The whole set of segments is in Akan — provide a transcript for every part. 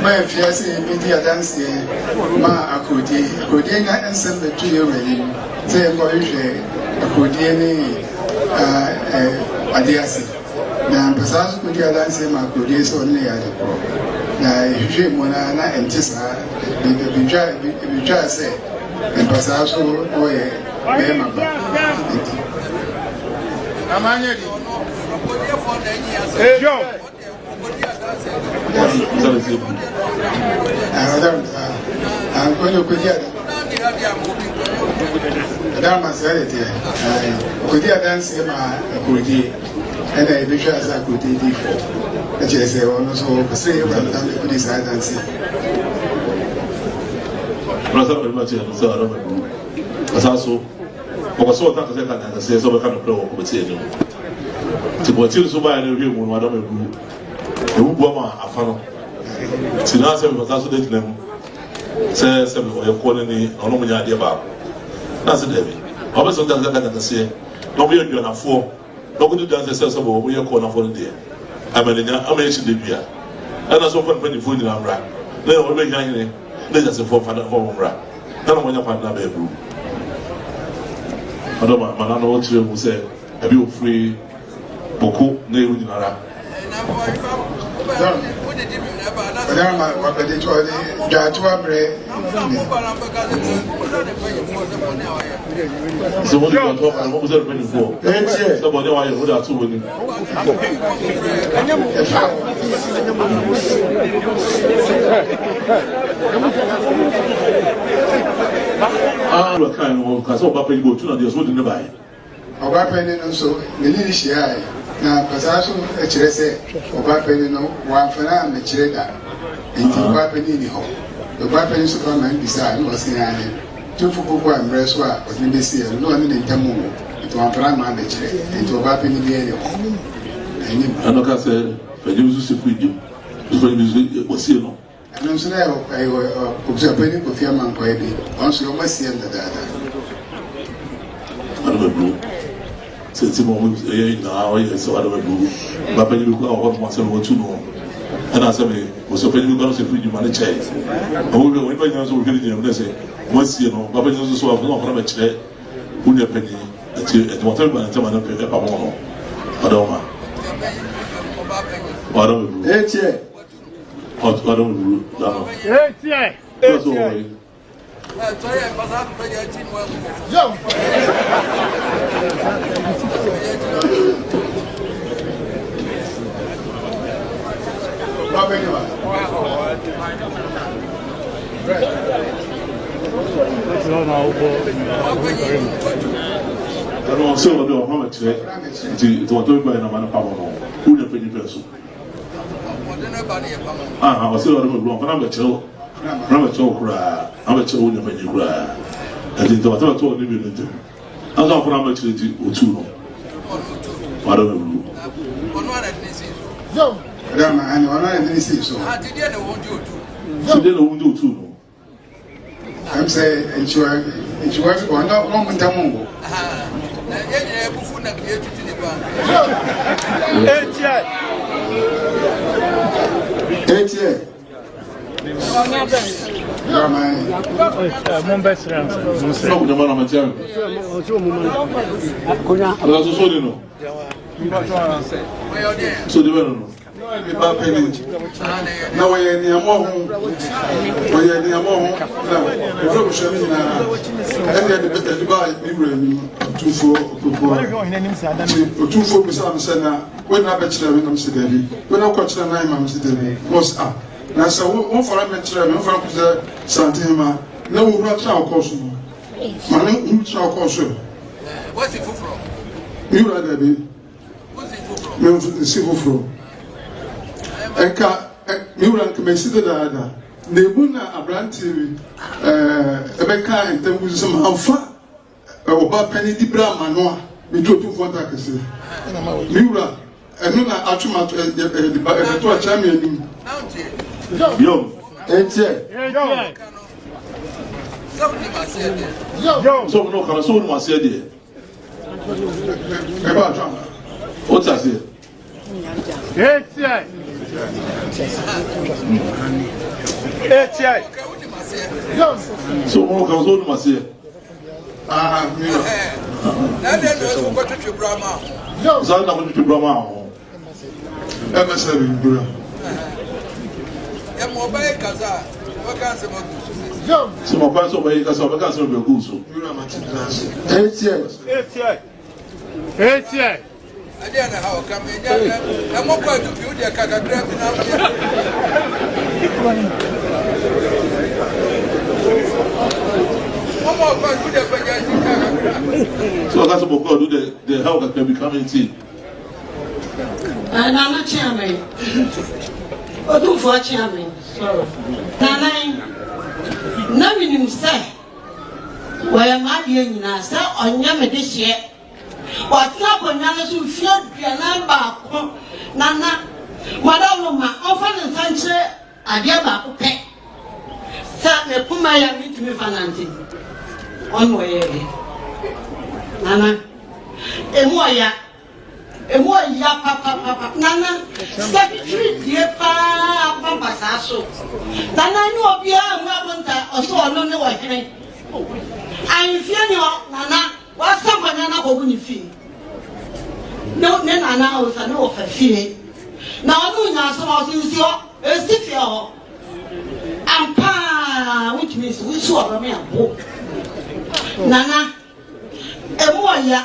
my fiancé media dance ma akodi na ensem betu ye weli say mo hwe akodi ni adiasi na mpasa so media dance ma akodi so ne ya de ko na hwe mo na entisa bi say mpasa so oye be ma ba amanya di Joe I'm going to put it. Madame said it. Could you dance in my Kudi? And I wish I could do before. I just say, also, say, well, I'm going to decide and see. Brother, very much, and so I don't know. As also, I saw that I say, so I can't blow up with you. To go to so by the room, I don't know. The woman, I found. Sinasa because that's them say some for your colony or no idea about. That's the Debbie. I was on that say, no, we are doing a four. No good dance the of we are corner for the day. I'm a mentioned the beer. And that's often when you food in Amra. Then we're behind there's a four for Amra. None of when you find that bedroom. I don't know, man, I know what you will say. A view free Boku, Nehunara. Madame, what did you do? So what do you talk about? What was that before? Somebody why you would have two with him. Ah, what kind of because what Papa you go to? There's what in the buy. Our Papa also the leadership. Na pasaso echirese obapeni no wafana mechireda nti obapeni ni ho obapeni so kama mbisa no osiane tufu popo amreso a odin besi e no ani ntamu nti wafana ma mechire nti obapeni bi ene ho ani anoka se pejuzu sifuju sifuju osie no ano so na obapeni ko fiama nko ebi onso yo masie ndadada ano c'est bon so I don't know but when you go on what to know and I say we so when you go to free you manage it we when you so we dey say once you know but when you so no from chire unya penny at whatever man tell man pay pa mo no adoma etie adoma no etie sorry, I'm passing by the team. Jump! I don't say what do how much to what do by na man pa mo who dey pay person ah I say what do wrong na be chill na be chill kra na be chill na be kra and the what to ni be no as of na be chill ti otu no what do ono ana dey say so dama ani ono ana dey say so ah today na won do otu today na won do otu no I'm saying it's worth going up on the Tamungo. Now we are near more. We are near more. Now, showing the better to buy 2-4 percent. Sena when I bet you when I'm sitting, when I catch the 9 months today, was up. Now, so one for a metro, one for the Santima. No, we're not our course. Money, our course. What's it from? You are the baby. What's it from? The civil flow. Eka miura nkemeside dada nebuna abranti ebeka entembu so manfa oba pani di bra manoa me do to for that kese miura eno na atuma the to a chairman yo so no kan so no ase de e ba atuma o ta se so no kan so no ase miura na de no ko to Brahma so na ko to Brahma e ba se miura e mo ba e kaza wa kan se mo so mo pa so ba yi ka so ba kan so be ku so miura ma ti dance ade na ha o kam e mo ko to bi o de ka kakra bi na so that's what God do the how can become tea. Nana chairman. Odu for chairman. Sorry. Nana. Na minim say. Why ma die nyina say onya me de hye. Watra konya no so fia duana ba ko. Nana. Madam ma ofa ne sanche ade ba ko pe. Sa me puma ya mitimi fananti. On way. Nana. Emoya papa. Nana. Secretary die papa saso. Nana ni obi a nwa bonta oso ono ne wa hene. Anfie ni nana wa samba nana ko buni fi. No ne nana o sa ne o fa fie. Na onu nya so o si o esifie ho. Ampa which means we saw me abo. Nana emoya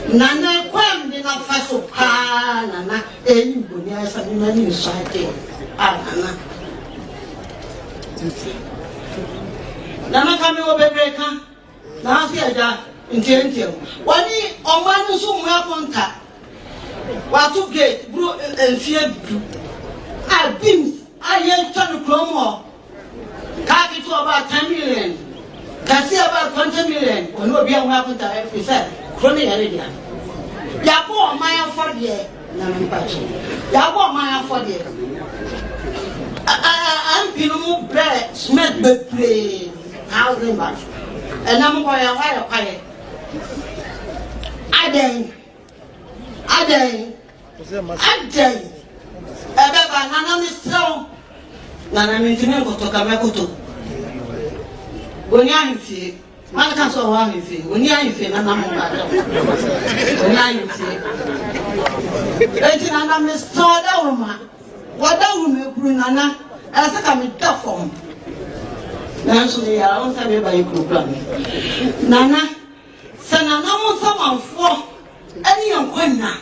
Nana kwam di na faso pa nana eni boni asa ni na ni swate nana kame wo bebe kan na asi aja ntientem wani omanu so mu aponta watu gate bro enfie du abim aye ton kromo ka kitu about 10 million kasi about 20 million ono bia mu aponta e say kroni yare dia yabo maya for there na mpachi yabo maya for there am pinu bread smith betre housing back and am go ya wire kwaye aden ebe ba nana mi so nana mi ntimi kotoka mekoto gonya nfie man kan so wa nfie gonya nfie nana mo ba do gonya nfie eti nana mi so da woma wada woma ekuru nana asa ka mi da form na so ya on sa me ba ekuru plan nana sana na mo sa manfo ani yankwana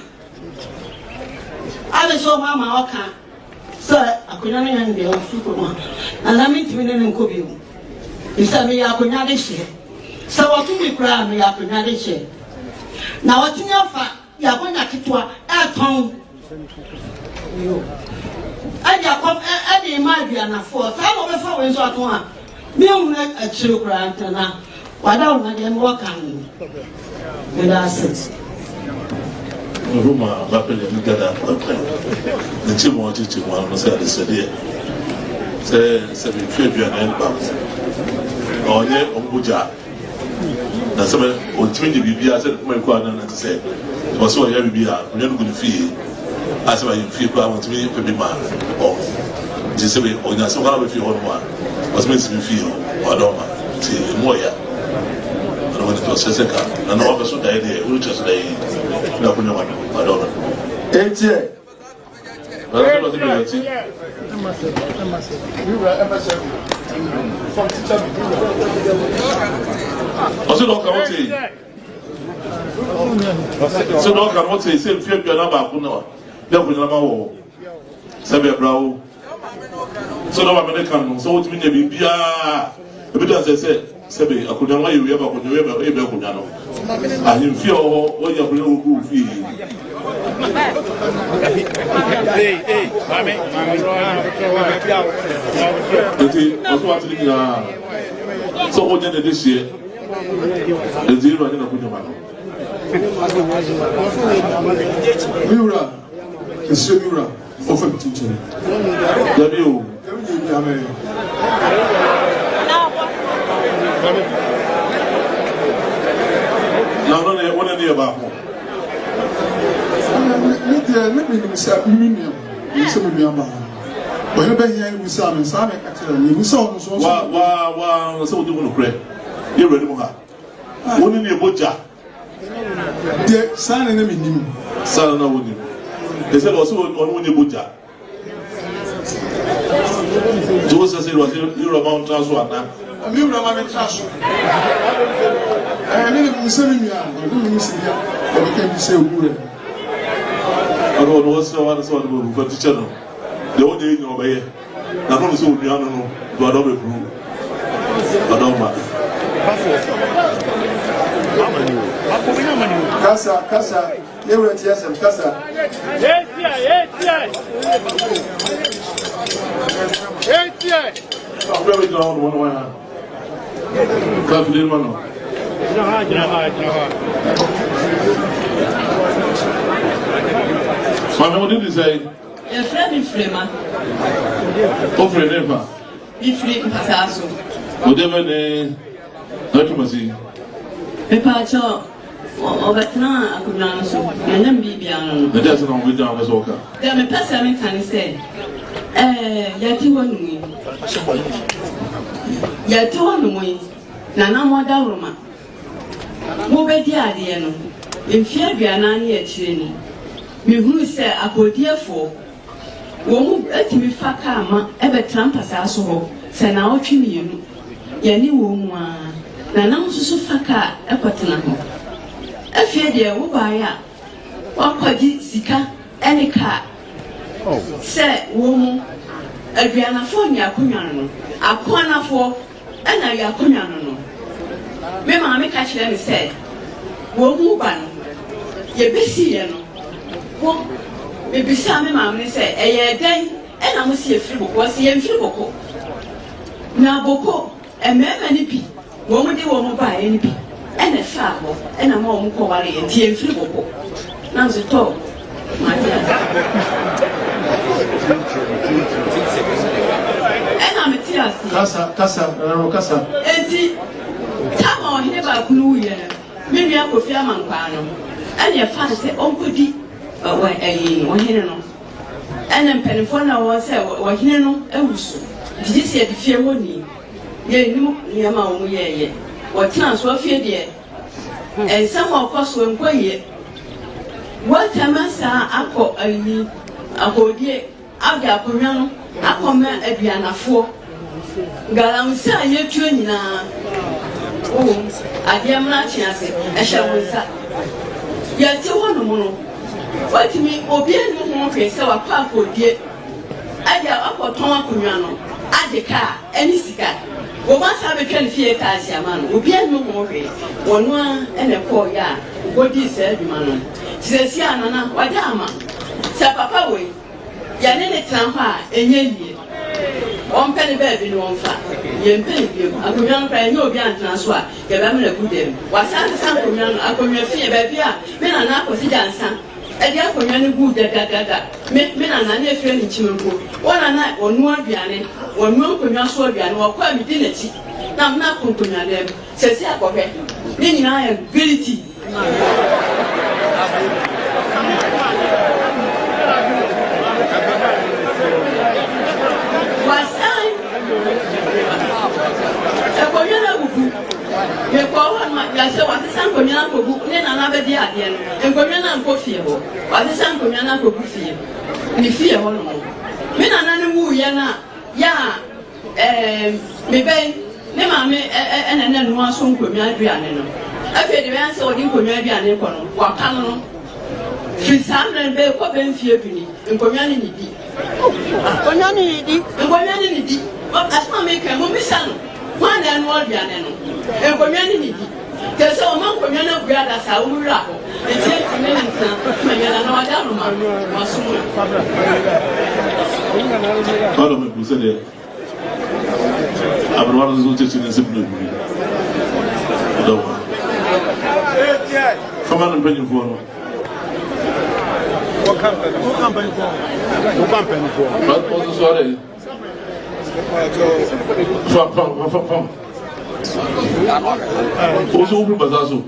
ale so mama waka so akonya na yan de o fuko ma nana mi timi ne nko bi o isa mi akonya de hye sa watu mi kura mi akonya de hye na watu nya fa ya akonya kitwa e ton yo aja kom e ma bia na fo sa mo be fa we so aton a mi hu na achire kura antana wada wo na de mo kan me da set Roma rappelle le gars après. Le type moi tu vois on s'est décidé. C'est une fille bien elle pas. On est au Bouja. Na sema on timi de bibia c'est comme quoi na na c'est. Parce que ya bibia on est une fille. Asema une fille quoi on timi peut bien. Bon. Je sais on a souvent la fille on moi. Parce que c'est une fille on adore. C'est moi ya. On est tous ces cas. Na no va so dai de o just dai. Na kunya wana adoro. etie Bara no tibi eti. Oso do ka wote. So do ka wote se mfie bia na ba ku na. Ya kunya na ma wo. Se be brawo. So do ba me kan no so wotimi na bibia. Ebi da se sebe akunya ma yewe ba kunya we be kunya no. Ahim fie o ya kunya wo ku fie. Hey, mami. Eti oso atiri na so onye na de hie. Ezi ro anya na kunya ma no. Miura, Monsieur Miura, offer teaching. W. Now, what are you about? Let me say, Minium, some of your man. Whenever you saw me, Simon, you saw so. Wow, so do you want to pray? You're ready, Moha. What in your boja? The son and him, Son, no one. They said also on your boja. Joseph said, was you about transfer now? A new Roman trash. I didn't say me, I didn't see you. I became so good. I don't know what's the one that's one for the channel. The old day over here. Not only so, we are no, but over proof. But don't matter. Casa, you were at yes, and Casa. Yes. Very down one. Can't do one. What did you say? A friend in Flema. Oh, friend, never. Be free in Pasaso. Whatever the documency. Pepacho, Obatna, I could not so. And then be beyond. The doesn't know with down as okay. There may pass a can say, Yati one. Yati one way. Nana Moda Roma. Move the idea. In fear, we are none yet training. Me who say a poor dear for. Won't let me fuck ama ever trampas as well. Say now, Chimmy, Yanni woman. Nana so faka equatanamo. A fear dear, who buy ya. One quadi sika, any car. Say, woman, a Diana Fonia Cunano, a corner for, and I are Cunano. Me mamma catch them said, Woman, ye busy, Won't be some mamma say, a day, and I must see a free book was the free book. Now, Boko, a man and a pea, woman, they won't buy any pea, and a flower, and a mom quality and tea and free book. Now, the talk, my friend. And I'm a tear. Casa. And see, come on, here about Blue, maybe I could fear Mampano, and your father said, Uncle D. One here, and then Penifona was said, what here no, did you say the fear money? Ye knew Yama, ye, what chance were feared yet, and some of us were quiet. What a massa, I call a dear, I've got Puriano, I come at Biana 4. Galam say, you're tuning now. Oh, I am not chance, I shall wait. Yet, you want to know. What to me, Obian won't say a park or dear. I got up for Tom Cunano, at the car, any cigar. We must have a 20 cars, man. Obian no more, 1 and a 4 yard. What is said, man? Says Yana, what dama? Say, Papa, way. Yanini Trampa, and ye. 1 penny baby, no one fat. Yen penny, I could not pay no bian transfer. Give them a good day. Was I the son of Cunano? I could not fear baby. Men are not considered. I got for many good that men and a friend in Chimco. 1 night or no biane, or no Punasobian or quite dignity. Now, not Pumpuna them, says Yakobe. Then I am ability. Was time a Koyana Buku. You call one my glass was the San Koyana book, then another day at the end, and Koyana Coffee, was the San Koyana Coffee. The fear one more. Men and woo yana, ya, maybe, Nemame, and then one song Koyana. I feel the answer or in Koyana, Wakano. Free Sam and Bell Coben Fiopini, and Koyani. Koyani, but as my maker, Momisan, 1 and 1 piano, and Koyani. There's a monk of Yana Brada Saura, and 10 minutes, Mayana Dama, was soon. Part of it, we said it. I would want to teach in a simple way. Come on and bring your phone. What company for? What was sorry? From. Also, open Bazazo.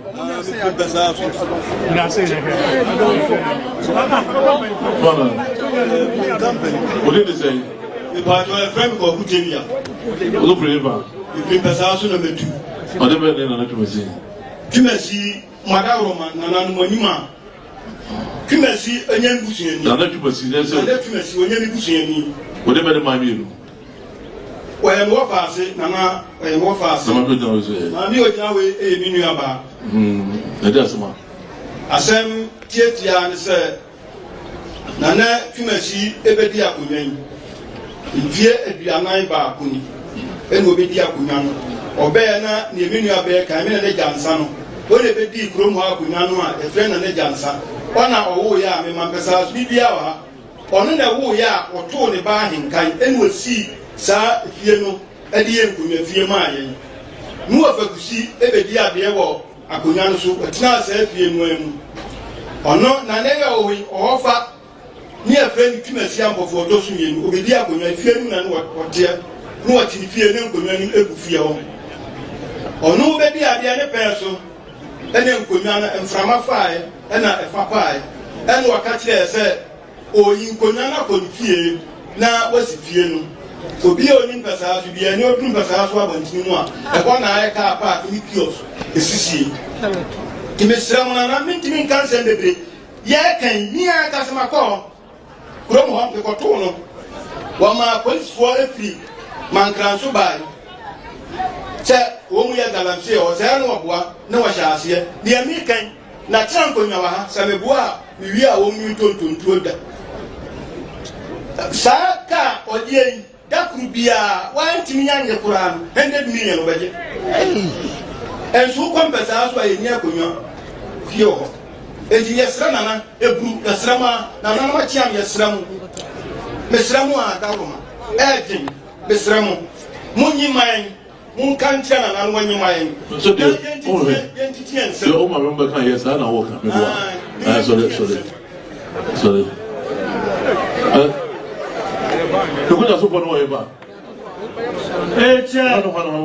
What did they say? The part where a friend called Kutimia. Look forever. You bring Bazazo number 2. Whatever then another machine. Kimesi, Madaroma, Nanan Monima. Kimesi, a young Bussian. Another machine, yes, sir. Kimesi, when you're Bussian. Whatever the mind. Well, I'm more fast, Nana, I'm more fast. Some of it knows it. I knew it now a minuaba. That's one. Asem Tietia and said, Nana, Kimesi, Ebedia Kunin. In fear at the Anai Bakuni, and will be Diakunan. Or Beana, the Minia Bear, Camina de Jansano. When a bedi Kromha Kunanua, a friend and a Jansa. One hour, ya, me Mampesas, Bibiawa. On a ya, or Tony Bahin, and will see. Sa fieno edie nkunya fie maaye nu afakusi ebedi ade wo akonya no so otina sa fie no amu ono na ne ya owi ofa ni afre ni timasi ambofo do so yenu obedi akonya fie nu na no wote nu wati fie ne nkonya ni ebu fie ho ono obedi ade ne peso ene nkonya na mframa faae ena efa paae ene wakati se oyi nkonya na ko fie na wasi fie no obi oni mpesa so bia ni odu mpesa so abantini mu a e ko na aye ka park ni kios esisi kimesira mo na mintimi kanse bebre ye kan ni aka sama ko krom ho ko to no wa ma police for every man kranso bai che wo mu ya galamse o se no oboa na wa sha ase ni ami kan na tranko nya wa ha samebua mi wi a wo mu tontontuo da saka odie Dakrubia, why Timian Yakuran, 100 million budget. And so compass us by Yakunya, Fio. And yes, Rana, a group, a Srama, Nana Macham, yes, Ram, Miss Ramua, Daruma, Edging, Miss Ramu, Muni mine, Moon Cantiana, and when you mind. So the Oma remember, yes, I know what sorry. The good as open over.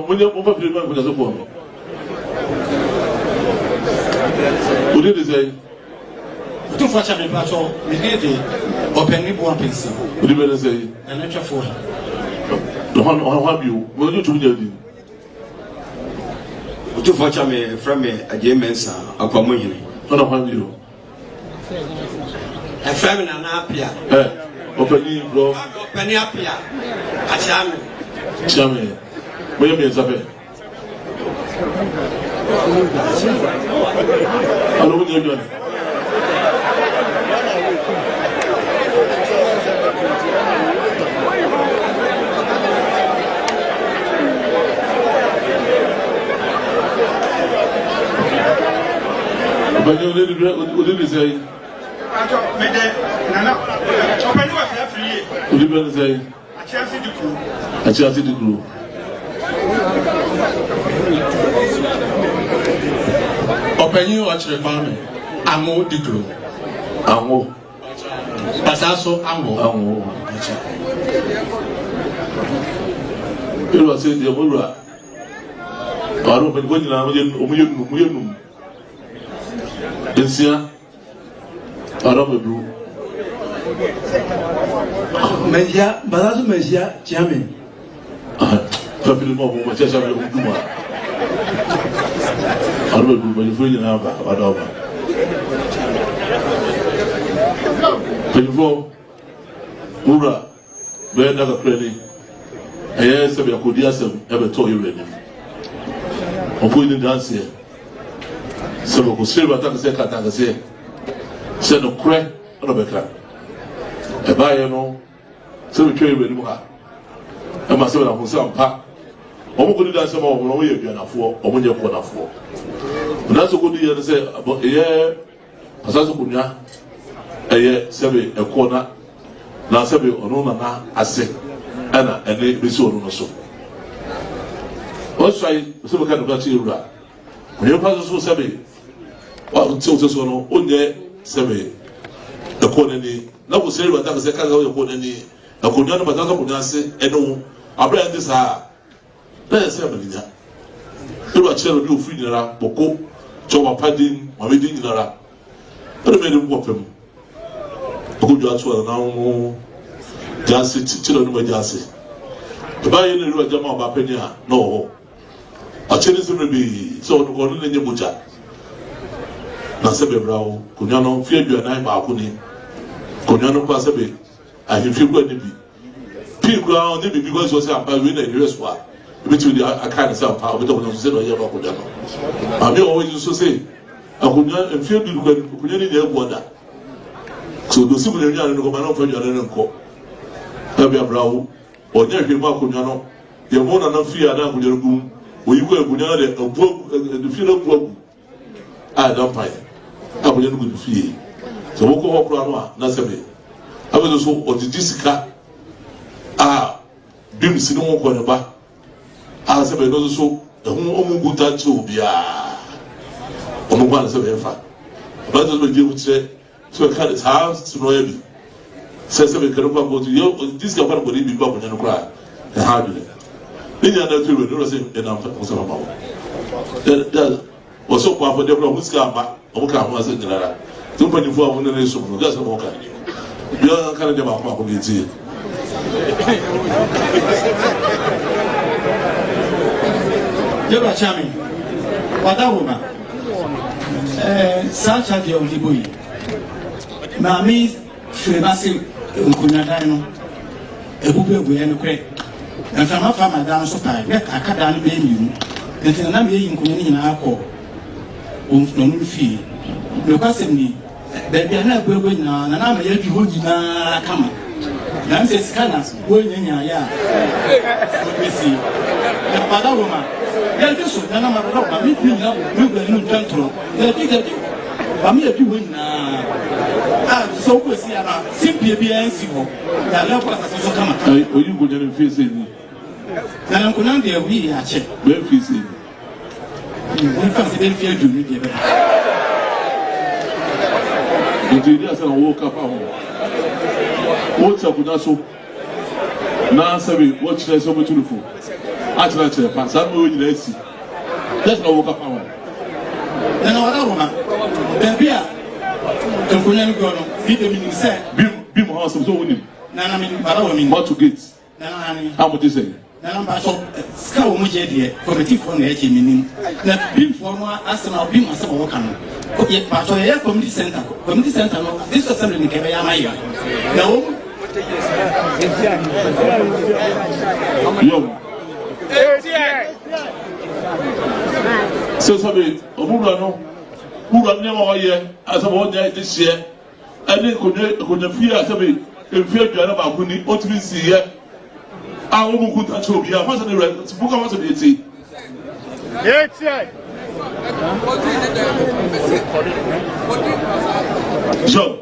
When you over the man with us upon. What did he say? Too much of a battle, we did it. Open one piece. What did he say? An extra for the one have you. Will you to do? Too much of me from a James, a communion. I don't have you. A family and happier. Opening bro. Penny up here. A charming. Charming. Where me is up here? I don't know you. But you didn't say. What do you say? I can't see the crew. I can't see the crew. Open you watch the farming. Amo the crew. Amo. Pasaso Amo. Amo. You are saying the Amura. I don't know when I'm Insia. I don't know. Mesia, Balazo Mesia, Jamie. Family more, my chest, I don't know. I don't know, but you're feeling out of Before Mura, where another credit, I asked if I could ask them ever told you ready. I'm putting dance here. So we could still attack the second, say, send a crack on a becker. A buyer, no, so we trade with Muha. And myself, I'm some pack. I'm going to dance some more when you're enough for, or when you're going for. And that's a good year to say about a year, Pasazukunya, a year, Sabi, a corner, now Sabi, or no, I say, Anna, and they be so on so. What's why some kind of battery? When you pass so Sabi, wa tse o so no onye sebe e ko nani na ko sere wata se kan o ko nani e ko nyano bata so ko nyase eno abra ndi sa na se amanya e wa chere bi ofu nyara boko cho wa padin wa me din nyara e me dem ko pem ko jo atu na wo jase chere no ma jase e ba ye ne ru ajama ba penya no a chere se be so no ne nye buja na sebe brawo kunyano fie aduana ba akuni kunyano kwa sebe ahimfi kwa ni bi pi kwa ni bi because so say ampa we na the rest wa bitu di akana say ampa obi to no say no ye ba kunyano abi always so say akunya mfie du kwa kunya ni na egwu oda so do sibu ni anya no ko ma no fa aduana nko abi brawo onya hwe ma kunyano ye mo na fie ada kunyano gu oyiko kunyano de obu de fie na gu a don't pay abuja no go fie so wo ko hokro no a na sebe abezo so odidi sika a bim si no ko ne ba a sebe no so ehun omugu ta che obia omugu na sebe fa ba zo be je mutire so ka de house no ya bi sebe kero ba go yo this ka ba bi ba bunya no kra e ha bi ni nya na tuwe no se e na ko so ba wo waso kwa fa debra muska ba o ka ma se dinara tun pa ni fu awon ne so no gasa mo ka yo kan de ba ko bi ti Jeba chami wadawuma sacha de oliboyi mami frebasi nkunyadan no ebube ebuye no kre na fama fama dan so pai be akada no be miru ntina na me yin kunya ni na akọ no fi me kwasem ni bebia na agwegwe na na ma ya bi ho nyina kama na nse skana wo nyanya ya besi na pada roma ya bi so na ma ro ba mi na mi gbe ni ntantro ya bi ga bi ba mi bi ho nyina so ko si ana simpie bi ansi ho ya le kwa so kama oyi go nyane fi se ni na nkunan de wi ya che be fi se ni fa se be fi adu ni de be Nigeria sana wo ka fa ho wo ta kuna so na sabe wo chire so betulufo a chire pa sa mo nyina esi that's no wo ka fa ho na wala roma bebia nkunan go no bi de mi se bi mo ha so woni na mi bara wo mi what to get na ni how much is it na namba so ska wo mu je de committee for na eche minim na bi for mo asema bi mo se wo ka no ko ye pa so ye community center no this assembly ni kebe ya maya na wo yo so sabe obura no ura ne ma ye asaba wo nye this year ene ko ne fi asabe efi aduana ba ko ni otiri si ye a wo mu kuta cho bia fa se ne re buka fa se be ti Joe.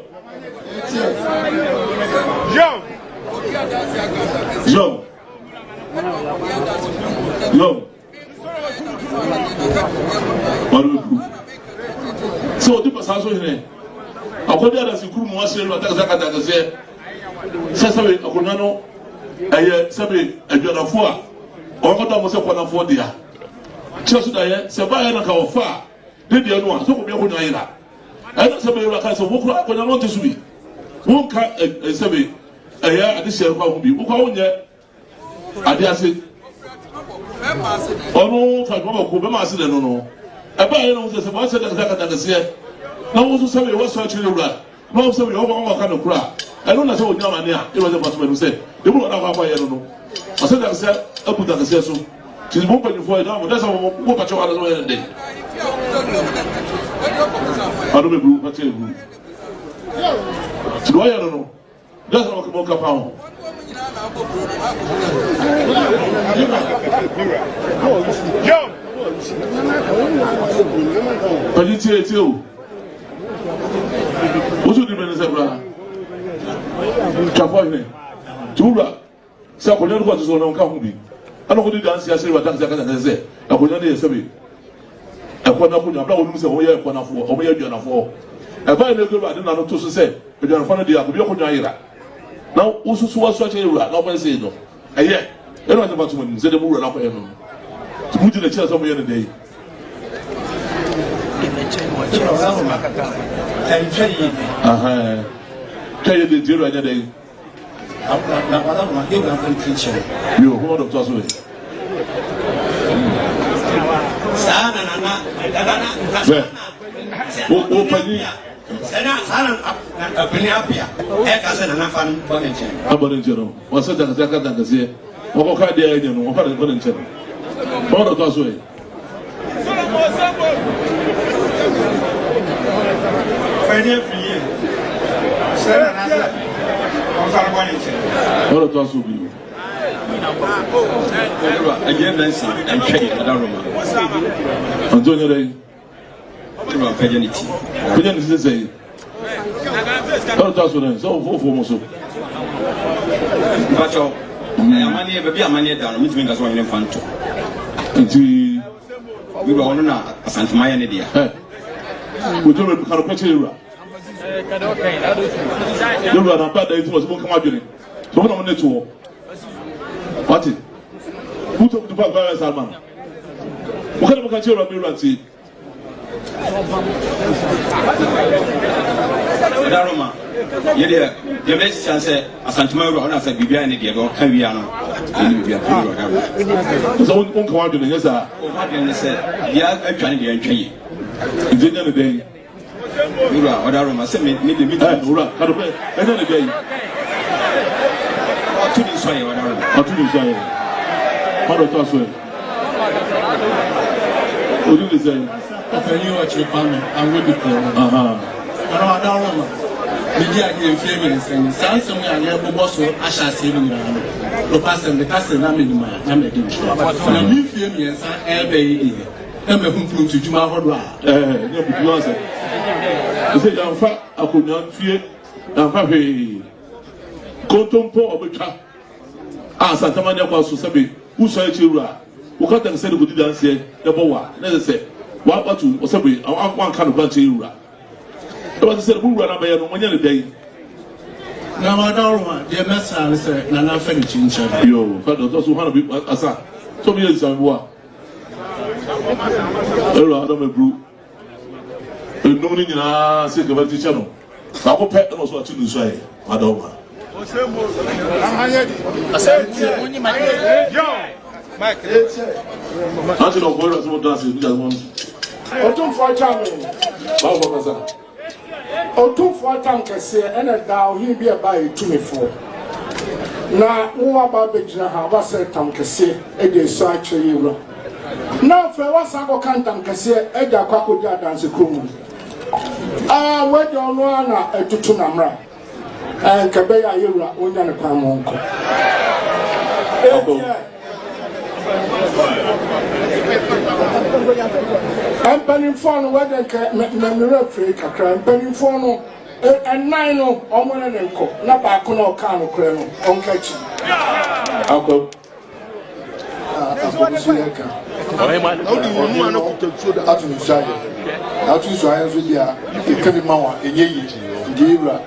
So the passaso here. Akodia da sikuru mo asere lo taka saka taka se. Sasabe akonano eye sabe adwadafo a okoto mo se kwanafo dia. Chesu da ye se ba ye na ka ofa de dia no a so ko bi ko nyira. Ana sabe yo ka so wo kro akonya no tesubi. Won ka sabe eye ade se kwa hu bi. Wo kwa wonye ade ase. Ono fa ko ko be ma ase de no no. Eba ye no se ba se da saka taka se. Na wo so sabe wo so achire wura. Na wo sabe wo ba ka no kura. Eno na se wo nyama ne a e wo se ba so me se. De bu na kwa ye no no. Ase da se abu da se so. She's more than 4 hours. That's how we catch our other day. I don't know what's your group. So I don't know. That's how we can walk around. But you tell you. What's your difference, brother? Chapoy. Tura. So I couldn't go to Zona Kambi. I don't go to dance. I say, what dance I can say. I could not say. ekwana ko nyabla wonu se wo ye ekwana fo o ye dwana fo e ba ne go ade na no to so se dwana fo no dia ko bi ko nyayira na ususu waso ache ewura na oban se no eye e no ba tumu nze de mu wura na ko e no mu ji na chi so mo ye ne dey aha kaye de jero anya dey na wala ma ke na kon teacher yo ho do to so e sana o pani sana apeni apia e ka se na fan bonenche abonenjero wasa da ka da se o ko ka dia enya no o fa da bonenjero ho do to so e Panye fiye. Sana na on fa bonenche. Ho do to so bi Again dansa and trade adaroma. Antonio dey Tuma pajaniti. kunya ni se ho do to so den so fo mo so Bacho. Amani be bi amani da no mitimi ngaso ene fanto. nti Bi ba wono na asantuma ya ne dia. ojo me ka ro pe chira yo na pa da itu so mo kama dwene so mo na mo neto what who took the back by Salman what kind of country are we running Adaroma. Yede de me chance asantuma ro na sa bibia ne dia do ka wia no. Ni bibia ko ro da. so on kama dwene yes sir O ma de ne se dia atwane de antwe. engineer dey Ura Adaroma se me de mi ura ka do pe engineer dey to ni so ye Adaroma. atu ni say how do to so odu ni say Ọ̀fẹ́ yóò ọ̀kyẹ́ pàmì àwọn ebi pẹ̀lú. aha Ọ̀rọ̀ adáwọ̀ ma. Bíbí àgbẹ̀ nfìyẹ́ mi nsẹ́ni. Sáà nsẹ́mu yà ní ẹgbọ́gbọ́ so ahyɛ ase mi nyinaa no. Lọ́pọ̀ asẹ̀m de kásẹ̀ náà mi nìmọ̀ náà mi ẹ̀dín nkyɛn. Ọ̀nà mi nfìyẹ́ mmiɛnsa ɛɛbɛ yi di yɛ. Ɛmɛ hu mpulontu dwuma ahodoɔ a. ne butu ase ese yamfa akonya fie yamfa hwee kontompo obetwa a santama ne kwa so sebe uso echiwura ukata nse de bodi danse de bowa na se wa batu osebe an kan no branch ewura e ba se bu wura na baye no monya ne dai Na ma adáwọ̀ ma deɛ mɛsàn án sɛ nana fẹ́ mi kyinkyɛn. yo fa do so hana bi asa so bi yɛ bo a ewura do me bru enum ni nyina se ke ba ti chano ba ko pe no so ati du so ai adoma Ati no go so dance ni just one. Otumfo chame. Ba bo kasa. Otumfo tam kese ena da ohin bi e ba etumifo. Na wo aba begyina ha ba se tam kese e de so akyere yewura. Na fe wasa ko kan tam kese e de akwakodi adanse kromu. Ah we de ono ana etutu na mra. Nkebe ya yewura onya ne kwan mo nko. Empany phone whether memory free kakra empany phone and nine no omo ne nko na ba ko na ka no kra no onka chi Akọ. Abusueka onu ana kututu da atu nsaye atu so ayo so dia e ka bi ma wa enye yi di ewura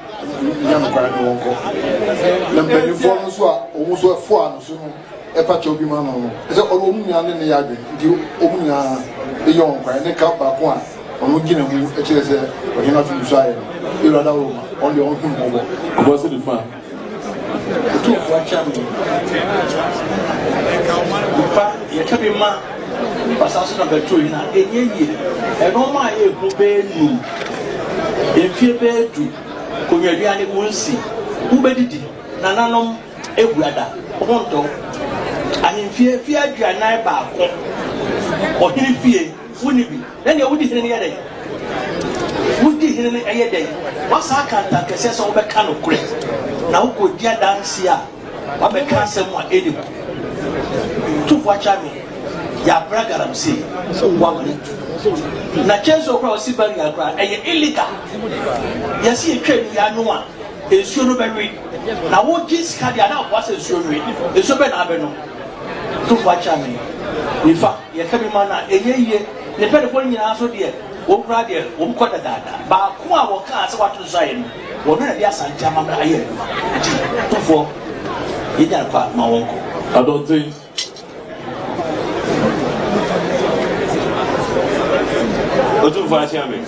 nya no kra no onko na empany phone so a omo so afo ano so no e pa cho bi ma no e o omu nya ne ya de di omu nya e yon kwa ne ka ba ko a onu gina mu e kire se o hina tu nsaye e ra da o on le on hu mo Ko se di fa. Tu kwa chama. Fa ye ka bi ma pasaso na betro yi na enye yi e no ma ye ku be nu e fie be du ko nwadua ne mo nsi u be didi nananom eguada omonto ahemfie fie aduanan ba ko ohiri fie woni bi na ne wodi hene ne yede wodi hene ne yede wasa kanta kese so be ka no kure na wo ko dia danse a wa be ka asem a edi tu fo chami ya bragaram si wa mani na chenso kwa osi bari akra eye illegal yesi etwa ya no a ensuo no be wi na wo gis ka dia na wo ase ensuo wi ensuo be na be no tu fo chami ifa ye ka bi mana eye ye ne pɛ de fɔ nyinaa so deɛ wɔn kura deɛ wɔn kɔ dadaada baako a wɔka sɛ wato nso ayɛ no wɔn na de asante amammerɛ ayɛ adwuma nti tofoɔ yɛnya no kɔ ma wɔn kɔ. Adɔnten. Otumfo ahyɛnme.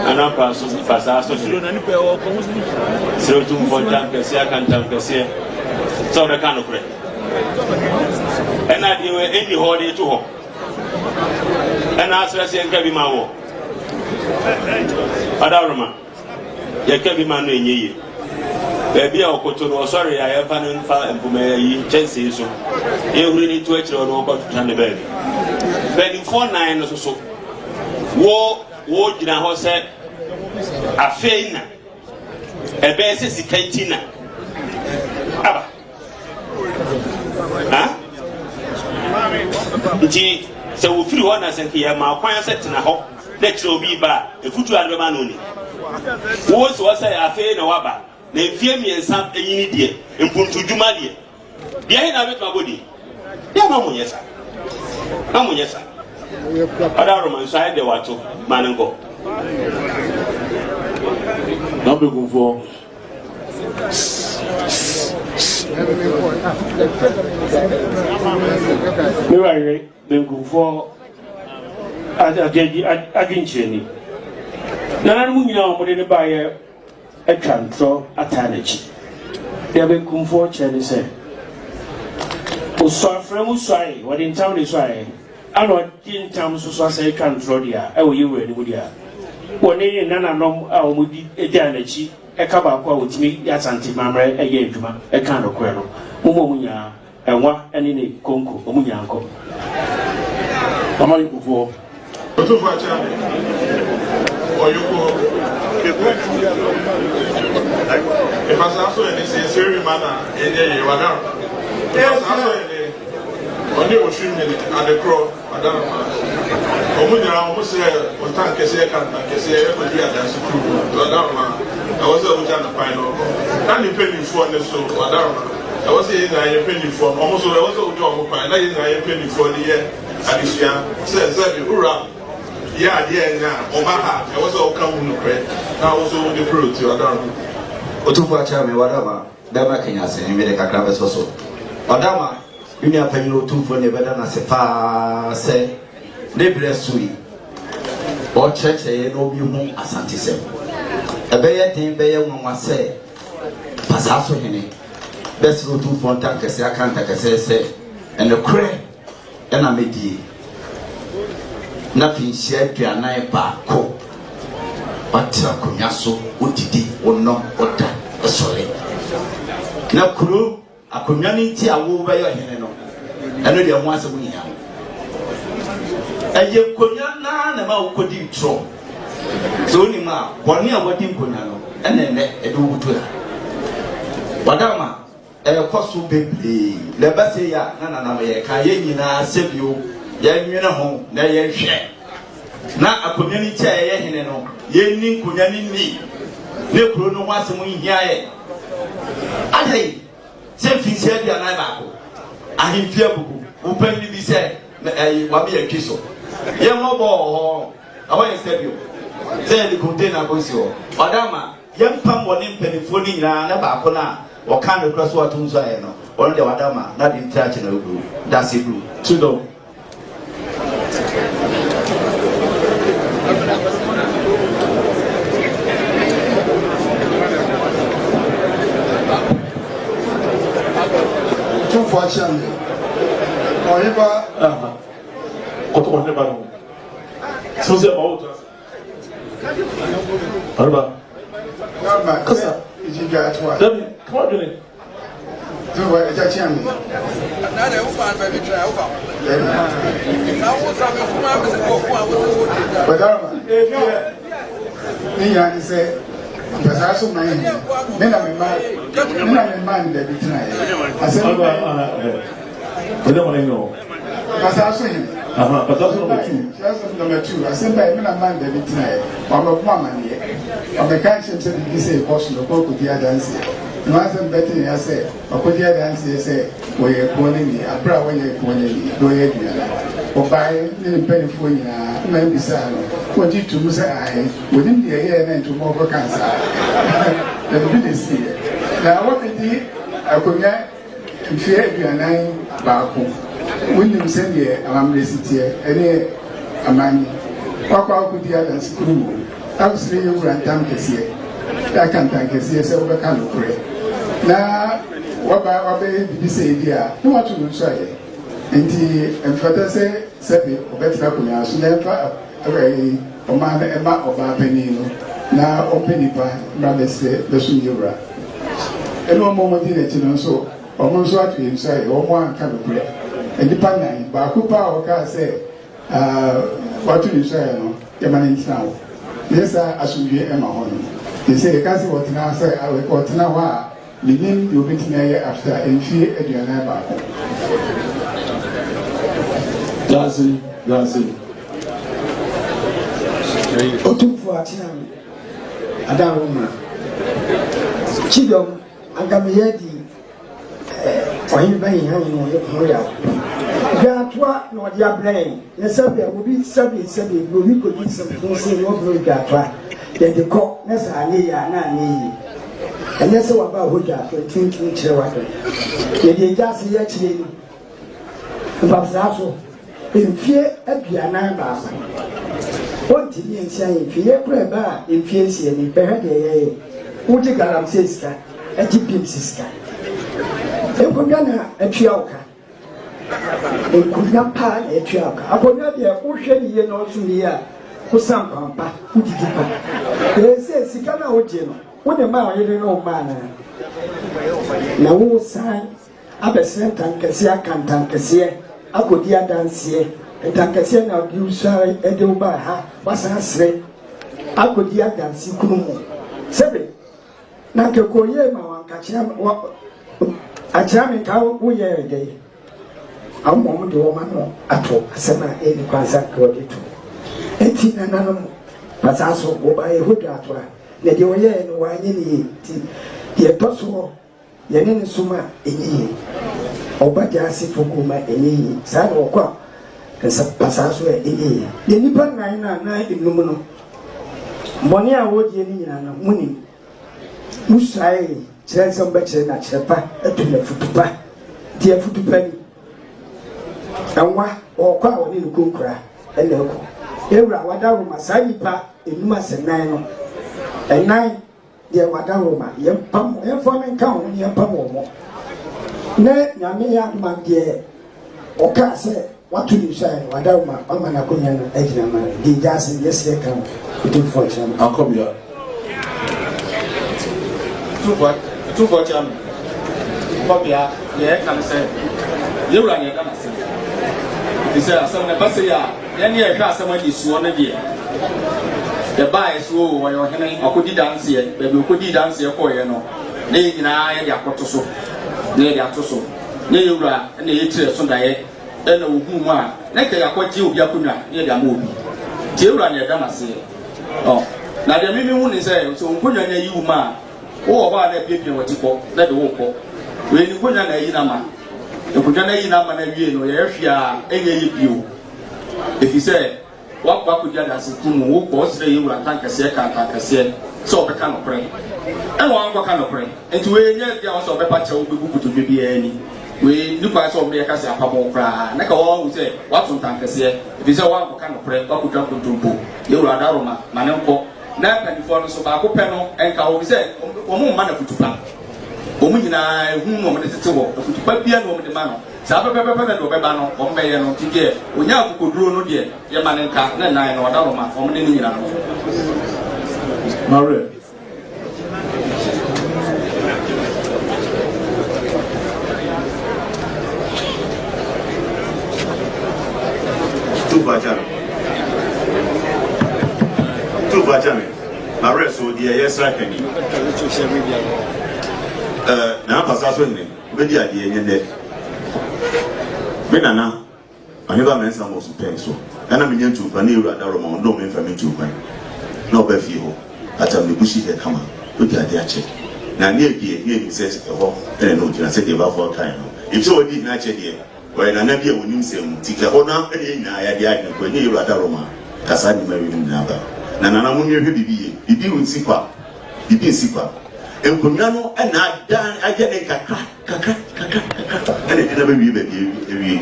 Anapa so fasa so siro. Siro otumfo ntam kɛseɛ aka ntam kɛseɛ. Sɛ ɔbɛka no korɛ. Ɛna deɛ ɛnni hɔ de to hɔ. Ɛna asrɛ sɛ nka bi ma wɔ. Ɔdaworoma. Yɛka bi ma no ɛnyɛ yie. Baabi a ɔkoto no ɔsɔre a yɛmfa no mfa mpoma yi kyɛnsee so. Yɛhuri ne to akyerɛ ɔno ɔkɔtotwa ne baabi. Mpanimfoɔ nan no so wɔgyina hɔ sɛ afei na ɛbɛyɛ sɛ sika nti na aba nti sɛ wofiri hɔ na sɛ nka yɛma kwan sɛ tena hɔ na kyerɛ obi ba a ɛfutu ade bɛma no ni wɔwɔ si hɔ sɛ afei na waba na mfie mmiɛnsa ɛyini deɛ mpuntudwuma deɛ deɛ na bɛtuma bɔ deɛ deɛ ma mo nyɛ sa Amunyesa. Ada Roman side de wato manengo. Number go for. Me wai ben go for agincheni. Nana mu nyina o mo de ne ba ye atwa ntro atanachi. Ya ben kumfo chene se. So from Usai, what in town is why I know in town so say control dia, I will you ready with ya. One day, Nana no, I will be a danachi, a cabacqua with me, Yasanti Mamre, a yejuma, a kind of quero, Mumunya, and what and in a conco, Munyanko. Amari before. But to watch out. Or you go. If I saw any serious manner, and then you are now. Yes, on your shooting at the crow, Madame. Omunya almost said, on time, Cassia can't say, but we are dancing through. Madame, I was over the final. And you penny for the soul, Madame. I was saying I penny for almost I was over to I penny for the year. Alicia says, Hurrah. Yeah, now, Omaha, I was all coming to pray. Now also the fruit, you are done. Otufa chame whatever, Dama Kenya say, America Clavis also. Odama, you may have paid no two for never done as a far say, they bless you. Or church, a no be home as antisem. A bear thing, bear one was say, Passasso Henny. Best no two for tankers, I can't take a say, and the cray, and I made ye. Nothing shared to a night bar co. But Kunyaso, what did he or not, or that, sorry. Now, crew. A community a woe by your hand, and only once a week. And you could not about what you throw. So, only ma, 1 year what you could know, and then a do to her. Madama, a cost to baby, the best say, Nana, Kayena, save you, young home, they share. Now a community a hen, ye Kunyani me. No chrono once a week here. I same thing said the Anabaco. I him fear openly be said, Wabi a kiss. Young mobile, I want to step you. Say the container goes you. Madama, young pump one in pennyphony, Nabacona, or kind of crossword to Zayano, or the Wadama, not in traditional blue. That's it blue. Sudo. Fortune or ever so the old Arba Casa is you got what? Come on, do it. Do what a jam. Another woman, baby, try over. But Arma, say, because I saw my name, then I'm a man that be tonight. I said, I don't want to know. Because I saw him. But that's number 2. That's number 2. I said, I'm a man that be tonight. I'm a woman here. I'm a conscience that you say, Boston, or go to the other. wasn't betting, I said, or could you say, where you're calling me, a bra when you're calling me, go ahead, or buy a penny for you, maybe son. What you to say, wouldn't be a year and to more cancer. Let me see it. Now, what did I could get fear you and I back home? When you send here, I'm listening any a man. What could the other school? I was 3 years and time to see it. I can't thank you, so we can't pray. Now, what about this idea? No, what you try. And the father say, Seppi, or better, so never away, or man, Emma, or Penino. Now, open it by Brother say, the Sunura. And one moment in it, so, almost what you say, or one can pray. And the Panay, but who power can say, what you say, the man is now. Yes, I should be Emma Honey. They say, Cassie, what now say, I will go to now. The name you meet me after and fear at your neighbor. Dancing. Otu for a time. Adama Chidom, Agamedi, for him by hanging on your royal. Gatwa, no, dear brain. The subject will be subject, we could eat some things in your Gatwa. Then the cock, Nessa, Nani. And that's all about Hoja for thinking water. They just actually perhaps also in fear at Piana Bass. What did you say? Fear, prayer, in fear, and Perry, Utigaram sister, a Jipim sister. And Pogana, a Chioka. And could not pan a Chioka. Upon that, ocean year no sooner, who some pampa, who did it. They say, Sikana Ojino. What a man, you know, man. Now, who sign up a cent and Cassia can Tankasia, I could hear dance here, and Tankasia now do sorry, and do by her, was I say, I could hear dance in Kumu. 7. Now, Koyama, Kacham, a charming cow, we are a day. A moment, woman, at all, a summer, any concert, got it. 18 and another, but also go by a hood at work. Na de oye no wa nye ni ti ye toso ye ne suma enyi obaja asifo kuma enyi sa na okwa kasa pasaso enyi ye nipa na enum no mboni a wodie ni nyina na muni musai kire samba kire na kirepa atuna futupa die futupa ni anwa okwa woni no konkura ele ko ewura wadawo masanipa enuma senan no and nine, dear Madame, young pump, and forming count, young pump. Nay, Yamia, my dear, or can't say, what do you say, Madame, Amanakunan, Edna, the jazz in yes, they come to fortune. I'll come here. 2 for Jam. Bobia, yeah, can say, you run your dancing. He said, some of the Bassia, then you have somebody sworn a dear. The bias will when you're hanging or could dance here, but we could dance here for you know. Nay, in I am Yakotoso, near Yatoso, near Ura, and the eater Sunday, and the Huma, like a Yakoti Yakuna, near the movie. Tira near Damasi. Oh, now the Mimi Moon is there, so Punya near you, ma, or about that people what you call, let the walk. When you put an Ainama, you put an Ainama and you know, if you are any you. If you say, what could you as a Kumu, was the you and Tankasia can't Tankasia, so the kind of pray. And one kind of pray. And to a year, there was a patch of the to be any. We look at some makers a papa cry. Like all who say, what's on Tankasia? If it's a one kind of pray, what could jump into Tumpo? You are Daroma, Manampo, Nap and for so Baco Peno, and Cow said, Omo man of Futupa. Omina, whom woman is a walk, of Futupa, woman the man. Saba pepper no bebano, Ombayano, Tiger, Unya could grow no dear, Yaman and Cat, nine or Daroma, from the Nina. Marie. Two Bajami. Marie, so dear, yes, I can. Now, Passason, with the idea in there. Benana, I never mentioned most of pencil, and I'm in to Panera Daroma, no information to my no Befio, at a bushy head hammer, with the idea check. na ne die ne se ho ene no jina se de ba fo kan no if so di na che die we na na bi e wonim sem ti ka ona ene nyina ya dia ne ko ne yura da roma kasa ni ma wi ni na ba na na mo nwe hwe bibi unsi kwa bibi nsi kwa enkonya no na dan aje ne kakra ene na ba wi ba bi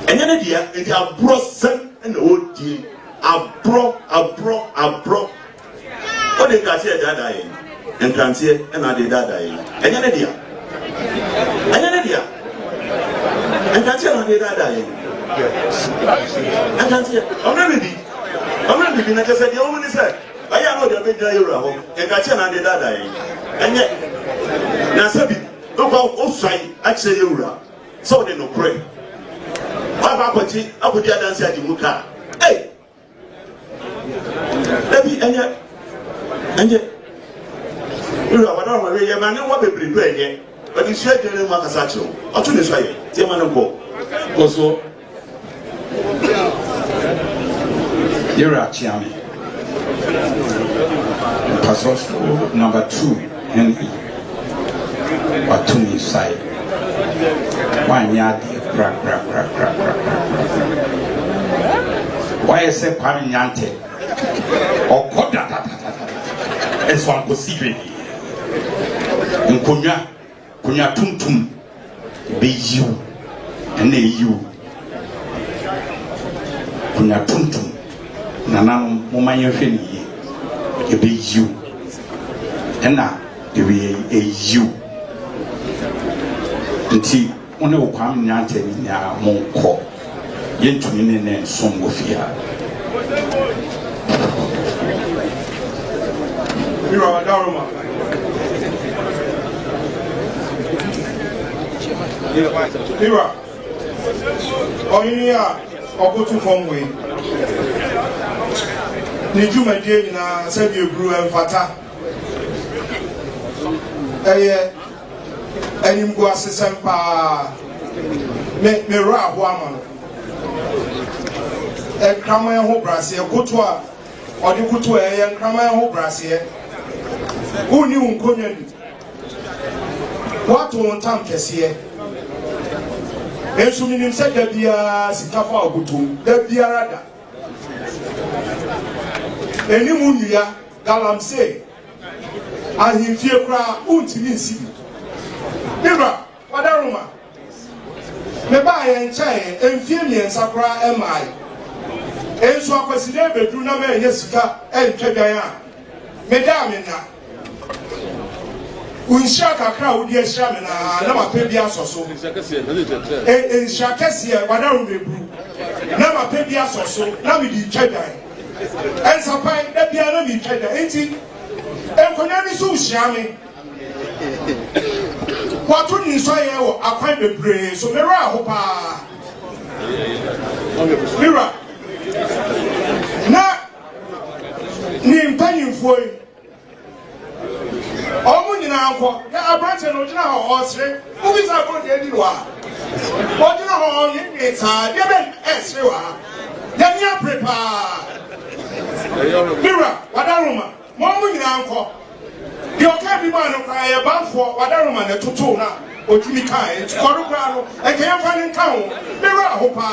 enya na dia enti abro sen na odi abro o de ka se dada yen entrantie na de dada yen enya na dia entrantie na de dada yen entrantie amna bibi na kase dia o ni se aya no de be dra yura ho entrantie na de dada yen enye na sabi o kwa o swai a kire yura so de no pray Baba Pati, I would dance at the Muka. Hey, let me and yet, you are one of the man, what we bring here, but you said, Makasacho, or to this way, Timanoko. Also, you're a Chiami. Pastor number 2, Henry, or to me side. 1 yard. Why is it Pamiante or Koda? As one could see in Kunya Tum be you and you Kunya Tum Nanam Momaya Feni be you and now there be a you until one of Kwame Nyante ya monko yentumi ne nsom ofia Mira Daruma Mira Oyinia ogotu fomwe ni juma die na sabi ebru emfata Enim go asesem pa me ra ho ama no kraman ho brase koto a odi koto kraman ho brase uni unkonya ni watu ontam kese ensu minim se da bia sikafa ogutum da bia rada enim unua galamse ahimfie kra untimi nsibi Mira, Wadaruma. Me buy and chain, and Fimian Sakra am I. And so I was never do no man, Jessica, and Kagaya. Medamina. Unshaka crowd, yes, Shamina, Nama Pebias or so. And Shakasia, Wadarum Brew. Nama Pebias or so, Nami Chadai. And Sapai, that piano be Chadai, ain't it? And Konami so shamming. What would you say? I find the brain, so Mira Hopa Mira Na Nim Penny for Omun in Uncle, there are branches of Original Osre, who is our good Edua. What do you know? It's a Yemen Esra. Then you prepare Mira, Wadaruma, Momun in Uncle. The okay man of a band for Wadaruma and Tutuna, or Timika, it's Corrucano, and Kayapan in town. Mira Hopa.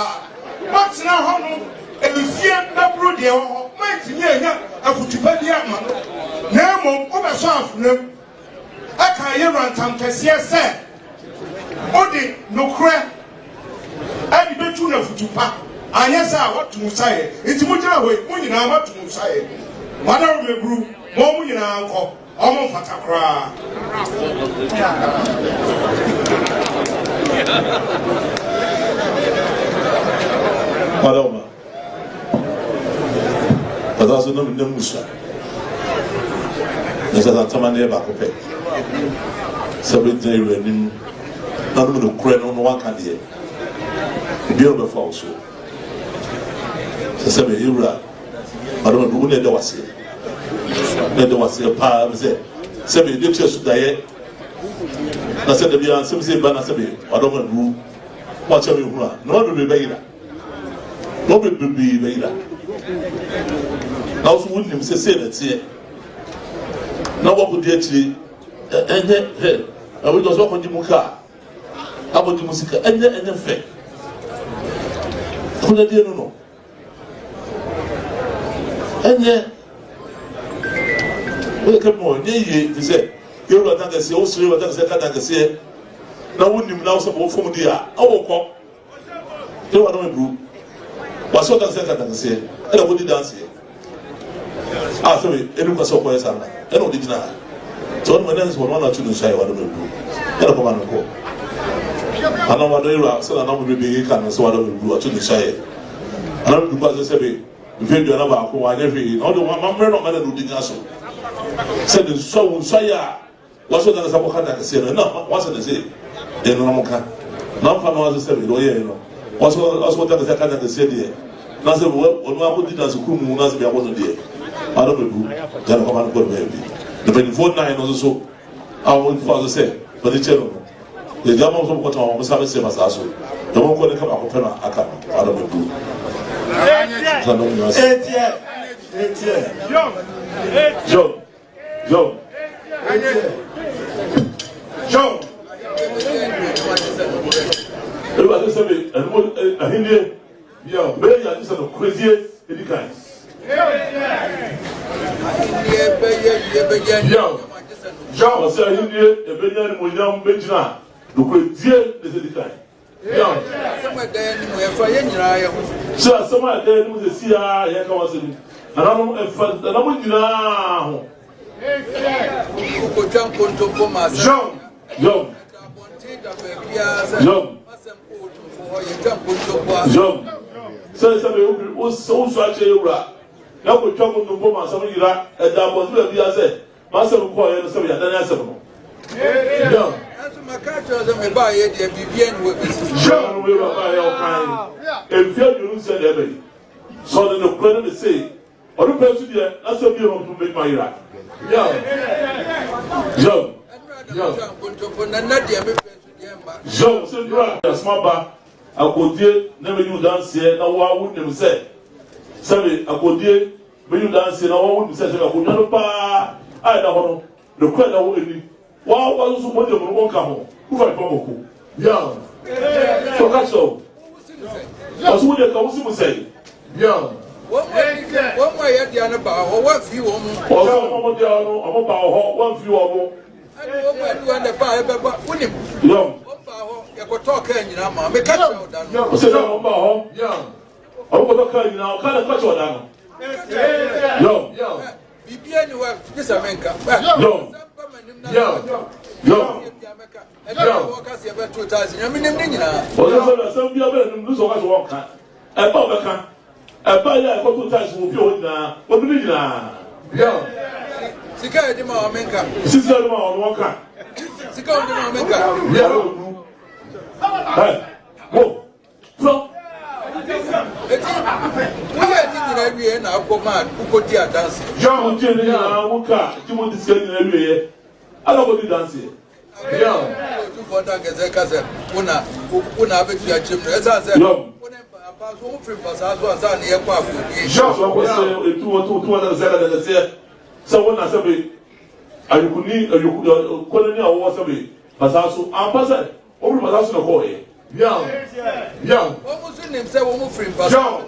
What's now home? And the fear that brood there, might near a Putipadia. Nemo, over south, no. I can't run Tam Cassia said. Odi, no crack. I bet you know Futupa. And yes, I want to say it's Muja way, when I want to say. Wadaruma brew, more in our uncle. Omo fatakra Madama Padazo no Musa Nasa Tamane Bakope Sabrina Renim Nanu no Kren on one candy Bill of Falso Sabe Ira Madama Rune Dawasi There was a power, Sabi, the church diet. I said, the young Simsi Banasabi, I don't know what shall we run. No one will be better. Nobody will be better. Now, wouldn't him say that's it. Now, what would you actually enye we just walk on the muka about the music enye fe kuna die no enye we come on ye to say you lo tanga se o sire lo tanga se ka tanga se na wonim na so bo fom dia awo ko you wa no me bru wa so tanga se ka tanga se e la body dance sorry enu ko so ko esa na e no di dina so on manan so one or two no shy wa no me bru e la ko ma no ko ana wa do ira so na no me be kan so wa no me bru atu ni shy ana du ba se be video na ba ko wa ne fi no do ma mre no ma na do di nya so se de so ya waso da sapo kata ka se no waso de se de no mo ka na fa no waso se be do ye no waso da ka kata ka se de na se wo no ko di da su ku mu na se be ko no de ara be bu da ko ma ko be bi the 24/9 no so awu fa so se but the channel the jama so ko ta mo sa be se ma sa so do mo ko ne ka ba ko pe na aka ara be bu Joe. Everybody say me, and I hear you. Maybe I just have crazy guys. Joe, I say I hear a Benjamin William Benjamin. The crazy is the guy. Somewhere there was a CIA, and I'm now. John. So somebody was so such a rat. Now we come to Boma, some of you are at that was where we are said. Master of Coy and somebody at the John. My character doesn't buy it, John will buy all kind. If you said everything. So then the credit say, or the person here, that's a view to make my right. Joe, so you are a small bar. I could dear never you dance here, no one wouldn't say. Sorry, I could dear when you dance here, no one wouldn't say, I could not buy. I don't know the credit wouldn't. Why was somebody who won't come home? Who I come? Yeah, so that's all. That's what the council say. Yeah. One way at the other bar, one few or more. I'm about one few or more. And the bar, but when you go talking, you know, I'm a cut out. I said, I'm about home. Yeah. I'm going to call you now, kind of cut you down. Yo. Be anywhere, this America. Yo. And you walk us about 2,000. I mean, well, some people lose what you walk. About a buyer, I got 2 times with you now. What do you mean now? Yeah. Sika de ma America. Sika de ma America. Sika de ma America. Yeah. Hey. Whoa. So. We are thinking every na ko man who go there dance. John Jenny na wuka, Timon this guy every I don't go dance. Yeah. Tu bota geze kaze. Una be tu ya chimre. Esa se. But who free pass as well as an aircraft. Just what say 200 say. So when I say are you colony or was a Pasasu, I'm passing over Pasasu no boy. Yeah. Almost in himself, almost free pass. Also,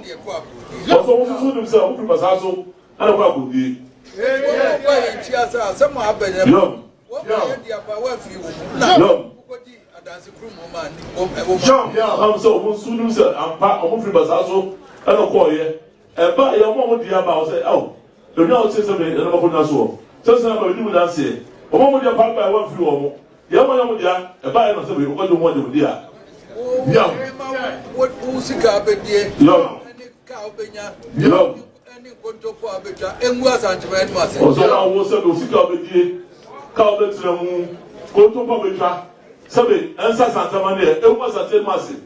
himself, free Pasasu, and a couple day. Some happened. No. John, so soon sir, I'm part of free Basaso, and a coy. And by your moment, the about say, oh, the now says something, and I'm going to so. So, somebody do that say, a moment you're part by one few or more. The other one, a buyer of somebody, what do you want to do? Young, what Usika, young, young, and was Antiman was. Also, I was a Usika, Calvert to the moon, go to Pabitra. Sabe, answer Santa Maria, it was a 10 massive.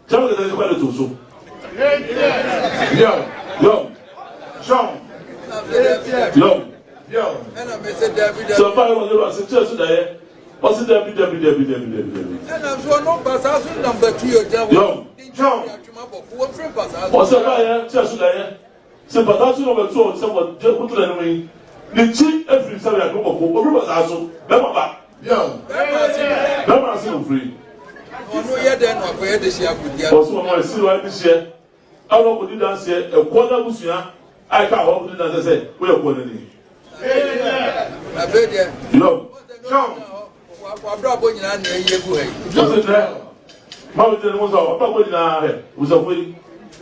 Chama que tá de tudo. Yo. So far was the last church there. Was it Debbie? And I'm sure no passage number 2 Yo. Was a fire church there. So but that's number 2 someone just put it anyway. The chief every Sunday I go over was also Baba. Yo. Baba is free. No yet then or where this year could get. Also I see right this year. I don't put it down here a quarter bushia. I can't hold it as I said. We are going to no. Wabra nyina na yegu he. So say ma we tell mo so wabra nyina he. We so foi.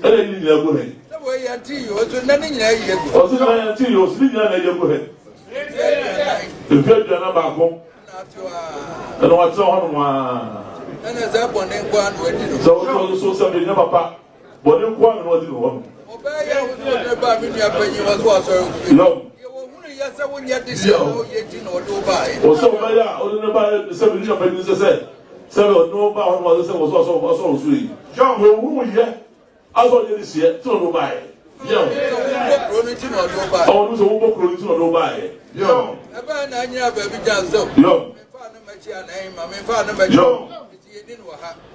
Ele ni yegu he. Na we yanti yo so na ni nyina yegu. O so na yanti yo so ni nyina na yegu he. E fe dua na ba ko. Na to wa tso ho no ma. Na za bone kwa na wadi no. So say me na papa. Bone kwa na wadi no ho. Obaya wo so na ba mi nua panyi wa so aso. No. Yes, I won't yet this year. Also, Maya, or the 7 years of business said, 7 or no power was also sweet. John, who yet? I saw you this year, so no buy. Young, oh, so who go to no buy. Young, about 9 years, baby, just so. Young,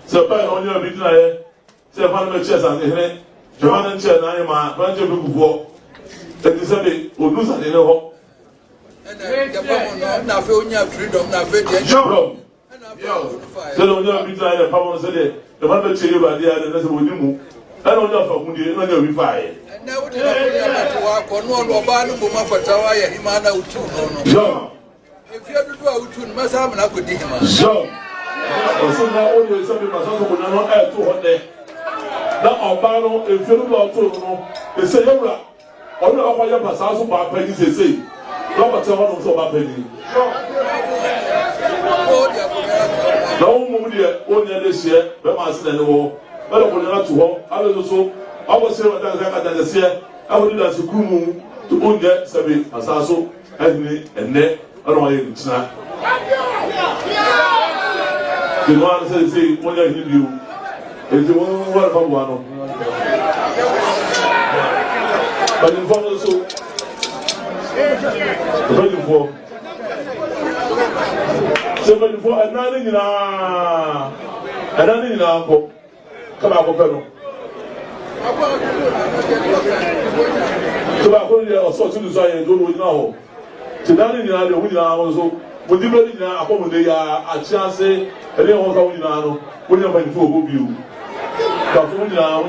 so bad on your big lie. Say, upon the chest and the head, Joanna and Chen, I am a bunch of people. That is a bit, or lose an inner. Na fe onya freedom na fe de yo so no no bi try the power say the man be chiri ba dia na se woni mu e no nya fa mu die no nya wi fa e na wo de na to wa ko no oba no bo ma kwata wa ya hima na utu no yo e fi adudu a utu no masa am na ko di hima yo o so na o ye so bi ma so ko na no e to ho de na oba no e fi adudu a to no e se yewra o no akwa ya pasa so ba pa ni se Robert Sawan so ba penny. No mum dear, only this year, but my son and war. But I will not to home. I was also, I was saying what I got this year. I would do that to Kumu to own that Sabi, Asaso, and net. I don't want you to snap. The one says, say, when I hear you, if you want to one. But in front of so. For 74 and 9 in a come out of so I only saw to desire and do it now. To 9 in a winner also, would you really upon the a chance, and then also in a when you're going to you. But when you are